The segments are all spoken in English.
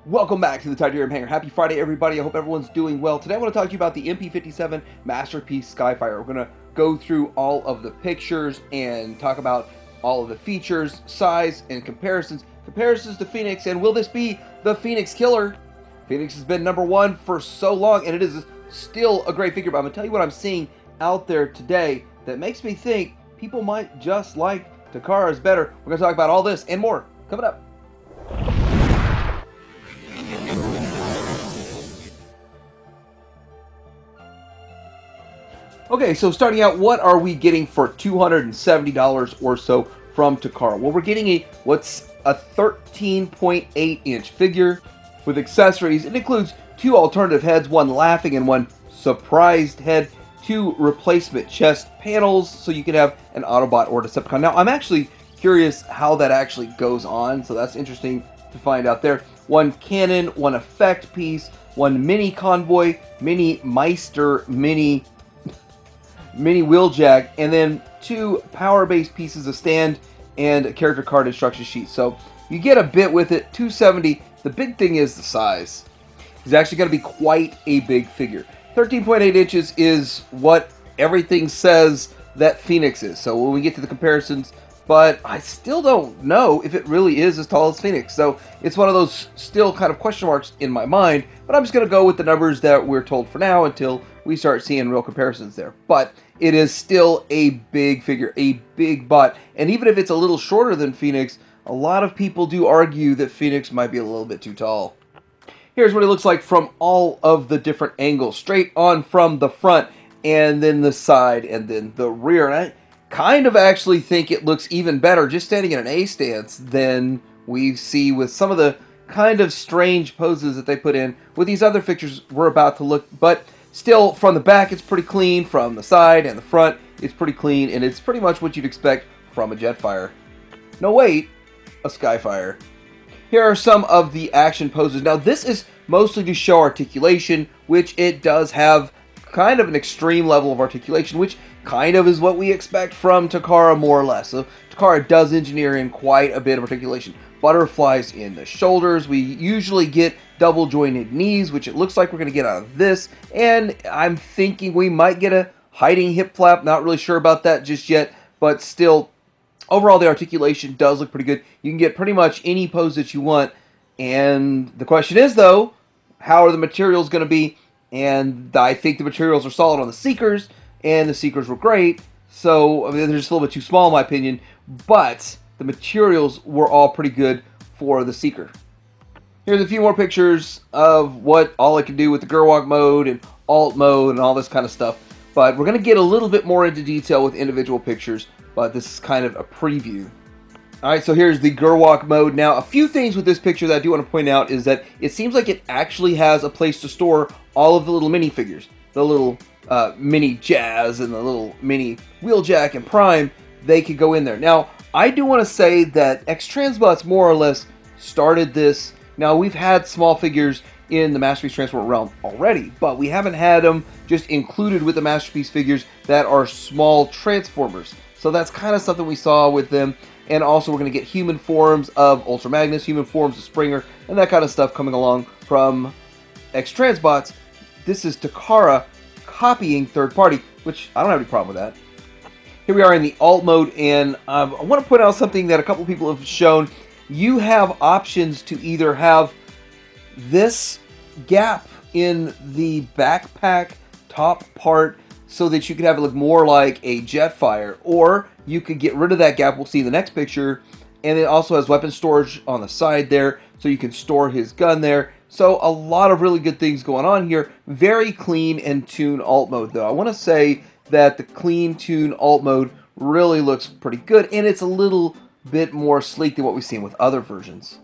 Welcome back to the Titanium Hangar. Happy Friday, everybody. I hope everyone's doing well. Today I want to talk to you about the MP-57 Masterpiece Skyfire. We're going to go through all of the pictures and talk about all of the features, size, and comparisons to Phoenix. And will this be the Phoenix killer? Phoenix has been number one for so long, and it is still a great figure. But I'm going to tell you what I'm seeing out there today that makes me think people might just like Takara's better. We're going to talk about all this and more coming up. Okay, so starting out, what are we getting for $270 or so from Takara? Well, we're getting what's a 13.8 inch figure with accessories. It includes two alternative heads, one laughing and one surprised head, two replacement chest panels, so you can have an Autobot or Decepticon. Now, I'm actually curious how that actually goes on, so that's interesting to find out there. One cannon, one effect piece, one mini convoy, mini Meister, mini wheeljack, and then two power-based pieces of stand and a character card instruction sheet. So you get a bit with it. $270. The big thing is the size. It's actually going to be quite a big figure. 13.8 inches is what everything says that Phoenix is. So when we get to the comparisons, but I still don't know if it really is as tall as Phoenix. So it's one of those still kind of question marks in my mind, but I'm just going to go with the numbers that we're told for now until we start seeing real comparisons there. But it is still a big figure, a big butt. And even if it's a little shorter than Phoenix, a lot of people do argue that Phoenix might be a little bit too tall. Here's what it looks like from all of the different angles. Straight on from the front, and then the side, and then the rear. And I kind of actually think it looks even better just standing in an A stance than we see with some of the kind of strange poses that they put in with these other figures we're about to look. But still, from the back, it's pretty clean. From the side and the front, it's pretty clean. And it's pretty much what you'd expect from a Jetfire. No, wait, a Skyfire. Here are some of the action poses. Now, this is mostly to show articulation, which it does have kind of an extreme level of articulation, which kind of is what we expect from Takara, more or less. So Takara does engineer in quite a bit of articulation. Butterflies in the shoulders. We usually get double jointed knees, which it looks like we're going to get out of this. And I'm thinking we might get a hiding hip flap. Not really sure about that just yet, but still, overall the articulation does look pretty good. You can get pretty much any pose that you want. And the question is, though, how are the materials going to be? And I think the materials are solid on the Seekers, and the Seekers were great. So, I mean, they're just a little bit too small in my opinion, but the materials were all pretty good for the Seeker. Here's a few more pictures of what all it can do with the Gerwalk mode and alt mode and all this kind of stuff. But we're going to get a little bit more into detail with individual pictures, but this is kind of a preview. Alright, so here's the Gerwalk mode. Now, a few things with this picture that I do want to point out is that it seems like it actually has a place to store all of the little minifigures. The little mini Jazz and the little mini Wheeljack and Prime, they could go in there. Now, I do want to say that X-Transbots more or less started this. Now, we've had small figures in the Masterpiece Transport realm already, but we haven't had them just included with the Masterpiece figures that are small Transformers. So that's kind of something we saw with them. And also we're going to get human forms of Ultra Magnus, human forms of Springer, and that kind of stuff coming along from X-Transbots. This is Takara copying third party, which I don't have any problem with that. Here we are in the alt mode, and I want to point out something that a couple people have shown. You have options to either have this gap in the backpack top part so that you could have it look more like a Jetfire, or you could get rid of that gap. We'll see in the next picture. And it also has weapon storage on the side there, so you can store his gun there. So a lot of really good things going on here. Very clean and tuned alt mode, though. I want to say that the clean tune alt mode really looks pretty good, and it's a little bit more sleek than what we've seen with other versions.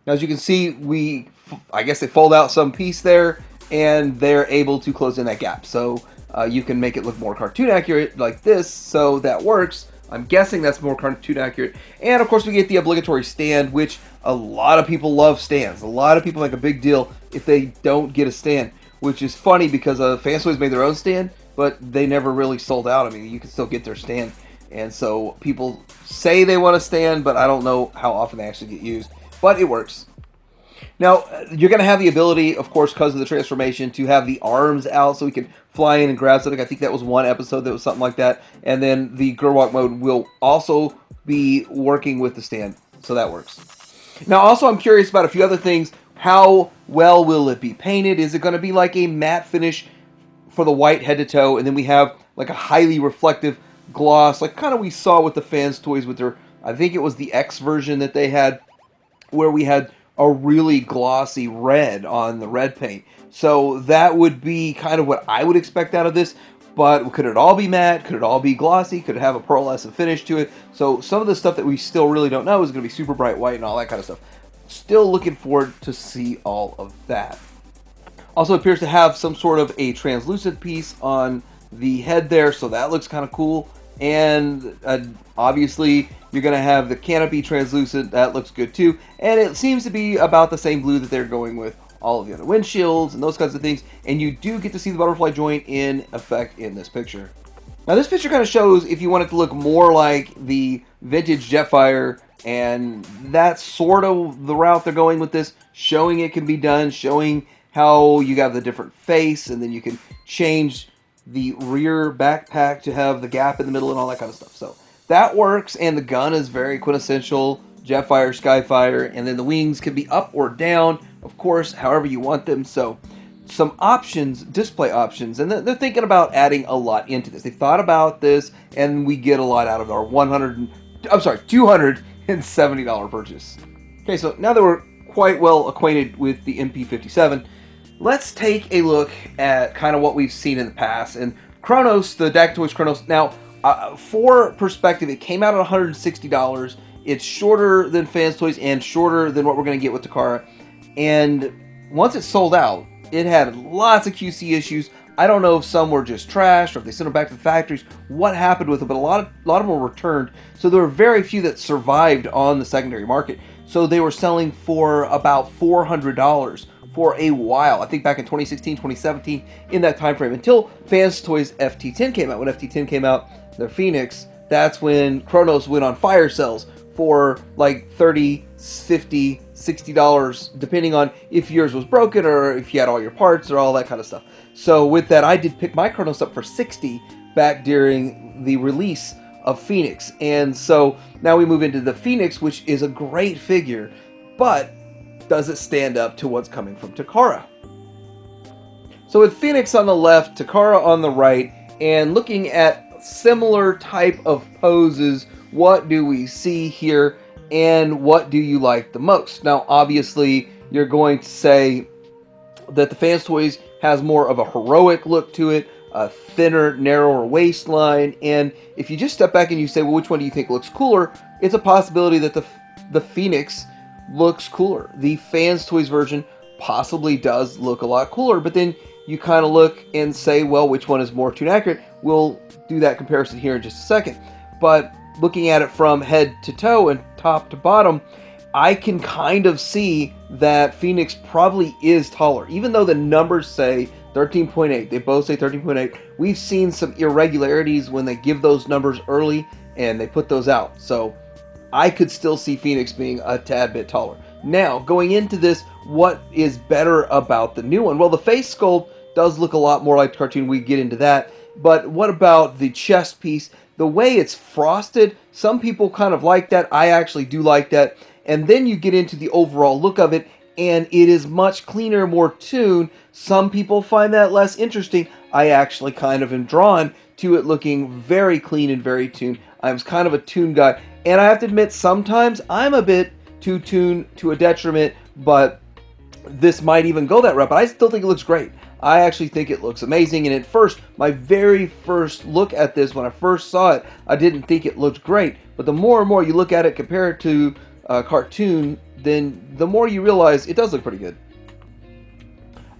Now, as you can see, I guess they fold out some piece there, and they're able to close in that gap. So you can make it look more cartoon accurate like this, so that works. I'm guessing that's more cartoon accurate. And of course we get the obligatory stand, which a lot of people love stands. A lot of people make a big deal if they don't get a stand, which is funny because Fanstoys made their own stand, but they never really sold out. I mean, you can still get their stand. And so people say they want a stand, but I don't know how often they actually get used. But it works. Now, you're going to have the ability, of course, because of the transformation, to have the arms out so we can fly in and grab something. I think that was one episode that was something like that. And then the Gerwalk mode will also be working with the stand, so that works. Now, also, I'm curious about a few other things. How well will it be painted? Is it going to be like a matte finish for the white head to toe, and then we have like a highly reflective gloss, like kind of we saw with the Fanstoys with their, I think it was the X version that they had, where we had a really glossy red on the red paint. So that would be kind of what I would expect out of this. But could it all be matte? Could it all be glossy? Could it have a pearlescent finish to it? So some of the stuff that we still really don't know is going to be super bright white and all that kind of stuff. Still looking forward to see all of that. Also appears to have some sort of a translucent piece on the head there, so that looks kind of cool. And obviously you're going to have the canopy translucent. That looks good too. And it seems to be about the same blue that they're going with all of the other windshields and those kinds of things. And you do get to see the butterfly joint in effect in this picture. Now this picture kind of shows if you want it to look more like the vintage Jetfire, and that's sort of the route they're going with this, showing it can be done, showing how you have the different face, and then you can change the rear backpack to have the gap in the middle and all that kind of stuff. So that works, and the gun is very quintessential Jetfire, Skyfire, and then the wings can be up or down, of course, however you want them. So some options, display options, and they're thinking about adding a lot into this. They thought about this, and we get a lot out of our $270 purchase. Okay, so now that we're quite well acquainted with the MP-57, let's take a look at kind of what we've seen in the past. And Kronos, the Dak Toys Kronos, now for perspective, it came out at $160. It's shorter than Fanstoys and shorter than what we're going to get with Takara. And once it sold out, it had lots of QC issues. I don't know if some were just trashed or if they sent them back to the factories, what happened with them, but a lot of them were returned. So there were very few that survived on the secondary market. So they were selling for about $400 for a while. I think back in 2016, 2017, in that time frame, until Fanstoys FT10 came out. When FT10 came out, their Phoenix, that's when Kronos went on fire sales for like $30, $50, $60, depending on if yours was broken or if you had all your parts or all that kind of stuff. So with that, I did pick my Kronos up for $60 back during the release of Phoenix. And so now we move into the Phoenix, which is a great figure, but does it stand up to what's coming from Takara? So with Phoenix on the left, Takara on the right, and looking at similar type of poses, what do we see here, and what do you like the most? Now, obviously, you're going to say that the Fanstoys has more of a heroic look to it, a thinner, narrower waistline, and if you just step back and you say, well, which one do you think looks cooler? It's a possibility that the Phoenix looks cooler. The Fanstoys version possibly does look a lot cooler, but then you kind of look and say, well, which one is more tune accurate? We'll do that comparison here in just a second. But looking at it from head to toe and top to bottom, I can kind of see that Phoenix probably is taller, even though the numbers say 13.8. They both say 13.8. We've seen some irregularities when they give those numbers early and they put those out. So I could still see Phoenix being a tad bit taller. Now, going into this, what is better about the new one? Well, the face sculpt does look a lot more like the cartoon. We get into that. But what about the chest piece? The way it's frosted, some people kind of like that. I actually do like that. And then you get into the overall look of it, and it is much cleaner, more tuned. Some people find that less interesting. I actually kind of am drawn to it looking very clean and very tuned. I'm kind of a tuned guy. And I have to admit, sometimes I'm a bit too tuned to a detriment, but this might even go that route. But I still think it looks great. I actually think it looks amazing. And at first, my very first look at this, when I first saw it, I didn't think it looked great. But the more and more you look at it, compare it to a cartoon, then the more you realize it does look pretty good.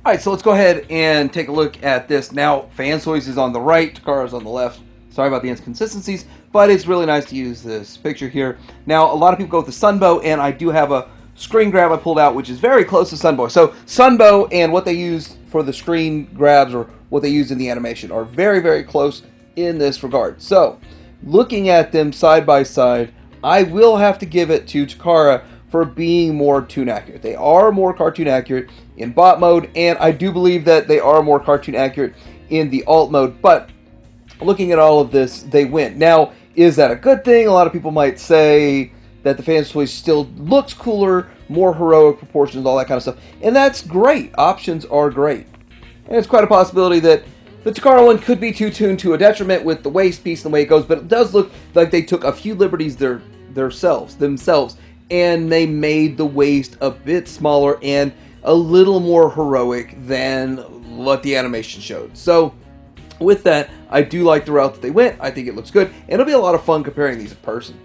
Alright, so let's go ahead and take a look at this. Now, Fanstoys is on the right, Takara's on the left. Sorry about the inconsistencies, but it's really nice to use this picture here. Now, a lot of people go with the Sunbow, and I do have a screen grab I pulled out, which is very close to Sunbow. So, Sunbow and what they use for the screen grabs, or what they use in the animation, are very, very close in this regard. So, looking at them side by side, I will have to give it to Takara for being more toon accurate. They are more cartoon accurate in bot mode, and I do believe that they are more cartoon accurate in the alt mode, but looking at all of this, they win. Now, is that a good thing? A lot of people might say that the Fanstoys still looks cooler, more heroic proportions, all that kind of stuff, and that's great. Options are great. And it's quite a possibility that the Takara one could be too tuned to a detriment with the waist piece and the way it goes, but it does look like they took a few liberties themselves, and they made the waist a bit smaller and a little more heroic than what the animation showed. So with that, I do like the route that they went. I think it looks good, and it'll be a lot of fun comparing these in person.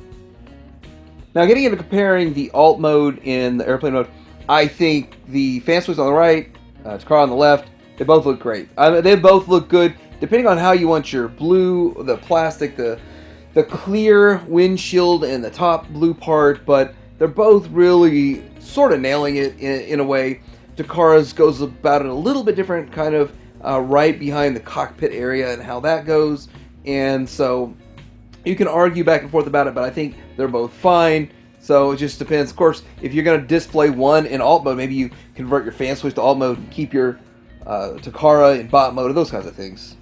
Now, getting into comparing the alt mode and the airplane mode, I think the Fanstoys on the right, Takara on the left, they both look great. They both look good, depending on how you want your blue, the plastic, the clear windshield and the top blue part, but they're both really sort of nailing it in a way. Takara's goes about it a little bit different, kind of right behind the cockpit area and how that goes, and so you can argue back and forth about it, but I think they're both fine. So it just depends. Of course, if you're going to display one in alt mode, maybe you convert your Fanstoys to alt mode and keep your Takara in bot mode, or those kinds of things.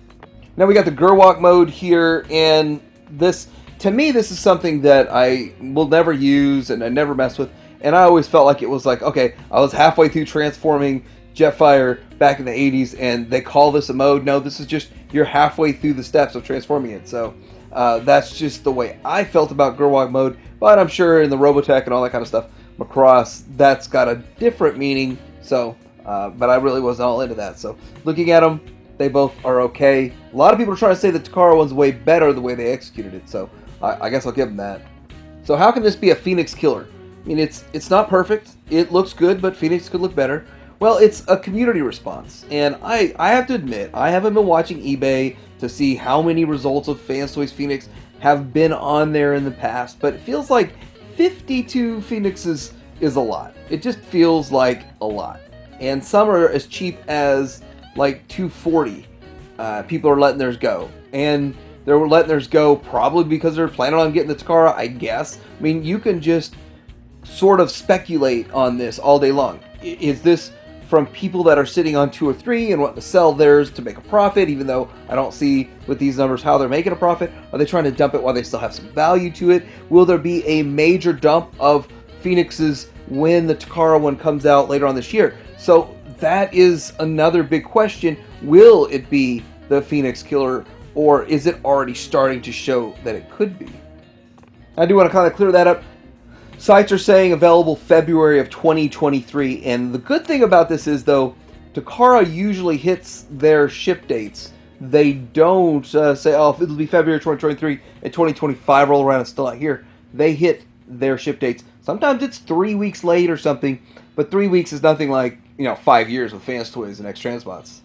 Now we got the Gerwalk mode here, and this, to me, this is something that I will never use and I never mess with. And I always felt like it was like, okay, I was halfway through transforming Jetfire back in the 80s, and they call this a mode. No, this is just you're halfway through the steps of transforming it. So that's just the way I felt about Gerwalk mode. But I'm sure in the Robotech and all that kind of stuff, Macross, that's got a different meaning. So, but I really wasn't all into that. So looking at them, they both are okay. A lot of people are trying to say the Takara one's way better the way they executed it. So I guess I'll give them that. So how can this be a Phoenix killer? I mean, it's not perfect. It looks good, but Phoenix could look better. Well, it's a community response. And I have to admit, I haven't been watching eBay to see how many results of Fanstoys Phoenix have been on there in the past, but it feels like 52 Phoenixes is a lot. It just feels like a lot. And some are as cheap as like 240. People are letting theirs go. And they're letting theirs go probably because they're planning on getting the Takara, I guess. I mean, you can just sort of speculate on this all day long. Is this from people that are sitting on 2 or 3 and want to sell theirs to make a profit, even though I don't see with these numbers how they're making a profit? Are they trying to dump it while they still have some value to it? Will there be a major dump of Phoenixes when the Takara one comes out later on this year? So that is another big question. Will it be the Phoenix killer, or is it already starting to show that it could be? I do want to kind of clear that up. Sites are saying available February of 2023, and the good thing about this is, though, Takara usually hits their ship dates. They don't say, oh, it'll be February 2023 and 2025 roll around and still not here. They hit their ship dates. Sometimes it's 3 weeks late or something, but 3 weeks is nothing like, 5 years with Fanstoys and X-Transbots.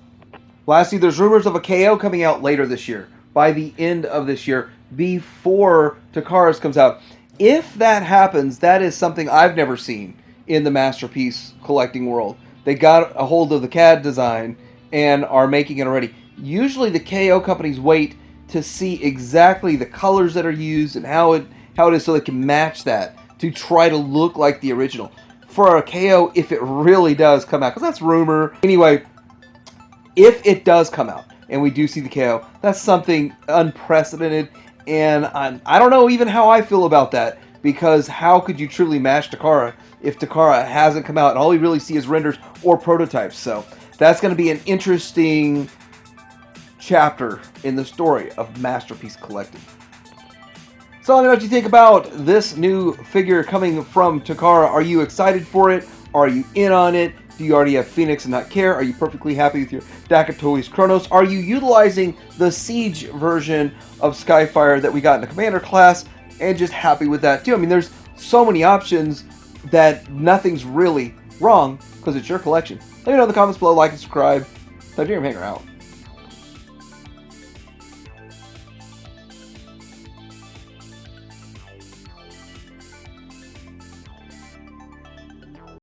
Lastly, there's rumors of a KO coming out later this year, by the end of this year, before Takara's comes out. If that happens, that is something I've never seen in the Masterpiece collecting world. They got a hold of the CAD design and are making it already. Usually the KO companies wait to see exactly the colors that are used and how it is so they can match that to try to look like the original. For a KO, if it really does come out, because that's rumor. Anyway, if it does come out and we do see the KO, that's something unprecedented. And I don't know even how I feel about that, because how could you truly match Takara if Takara hasn't come out and all we really see is renders or prototypes? So that's going to be an interesting chapter in the story of Masterpiece Collecting. So let me know what you think about this new figure coming from Takara. Are you excited for it? Are you in on it? Do you already have Phoenix and not care? Are you perfectly happy with your Dakatoi's Kronos? Are you utilizing the Siege version of Skyfire that we got in the Commander class and just happy with that too? I mean, there's so many options that nothing's really wrong because it's your collection. Let me know in the comments below, like and subscribe. Thank you, Hanger out.